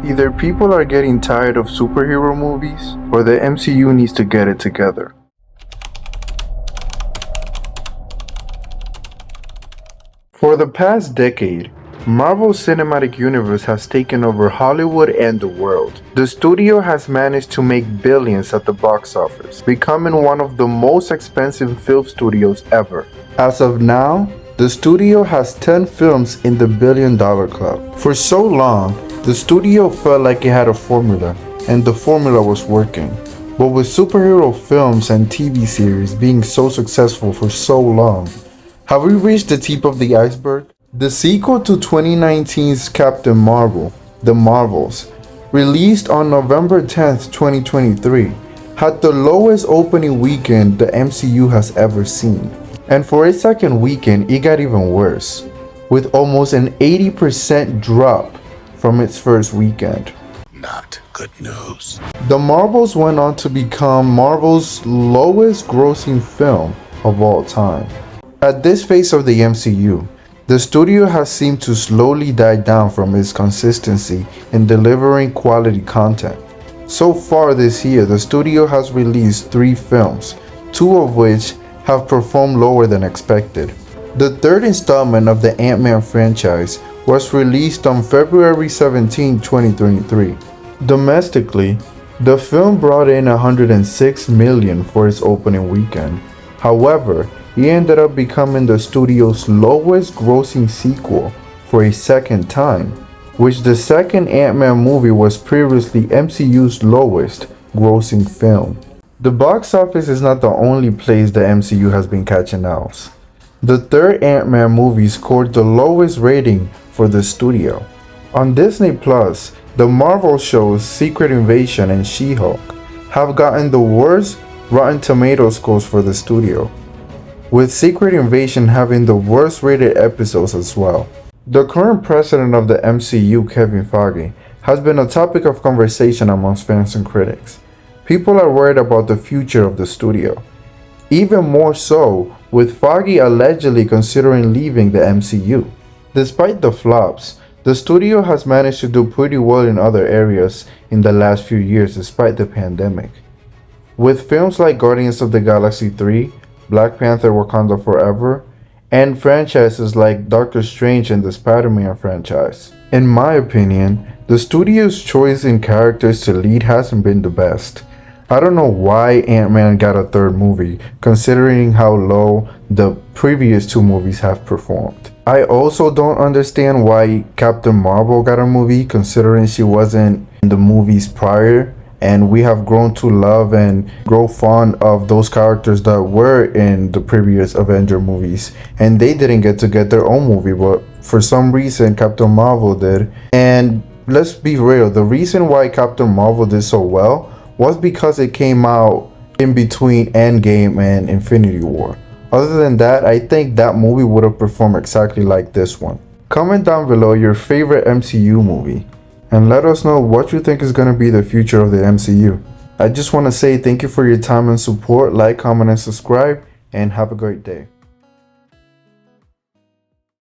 Either people are getting tired of superhero movies, or the MCU needs to get it together. For the past decade, Marvel's cinematic universe has taken over Hollywood and the world. The studio has managed to make billions at the box office, becoming one of the most expensive film studios ever. As of now, the studio has 10 films in the billion-dollar club. For so long, the studio felt like it had a formula, and the formula was working. But with superhero films and TV series being so successful for so long, have we reached the tip of the iceberg? The sequel to 2019's Captain Marvel, The Marvels, released on November 10th, 2023, had the lowest opening weekend the MCU has ever seen. And for its second weekend, it got even worse, with almost an 80% drop from its first weekend. Not good news. The Marvels went on to become Marvel's lowest grossing film of all time. At this phase of the MCU, the studio has seemed to slowly die down from its consistency in delivering quality content. So far this year, the studio has released 3 films, 2 of which have performed lower than expected. The third installment of the Ant-Man franchise was released on February 17, 2023. Domestically, the film brought in $106 million for its opening weekend. However, it ended up becoming the studio's lowest grossing sequel for a second time, which the second Ant-Man movie was previously MCU's lowest grossing film. The box office is not the only place the MCU has been catching owls. The third Ant-Man movie scored the lowest rating for the studio. On Disney+, the Marvel shows Secret Invasion and She-Hulk have gotten the worst Rotten Tomatoes scores for the studio, with Secret Invasion having the worst rated episodes as well. The current president of the MCU, Kevin Feige, has been a topic of conversation amongst fans and critics. People are worried about the future of the studio, even more so with Feige allegedly considering leaving the MCU. Despite the flops, the studio has managed to do pretty well in other areas in the last few years despite the pandemic. With films like Guardians of the Galaxy 3, Black Panther: Wakanda Forever, and franchises like Doctor Strange and the Spider-Man franchise. In my opinion, the studio's choice in characters to lead hasn't been the best. I don't know why Ant-Man got a third movie, considering how low the previous 2 movies have performed. I also don't understand why Captain Marvel got a movie, considering she wasn't in the movies prior, and we have grown to love and grow fond of those characters that were in the previous Avenger movies, and they didn't get to get their own movie, but for some reason Captain Marvel did. And let's be real, the reason why Captain Marvel did so well was because it came out in between Endgame and Infinity War. Other than that, I think that movie would have performed exactly like this one. Comment down below your favorite MCU movie, and let us know what you think is going to be the future of the MCU. I just want to say thank you for your time and support. Like, comment, and subscribe, and have a great day.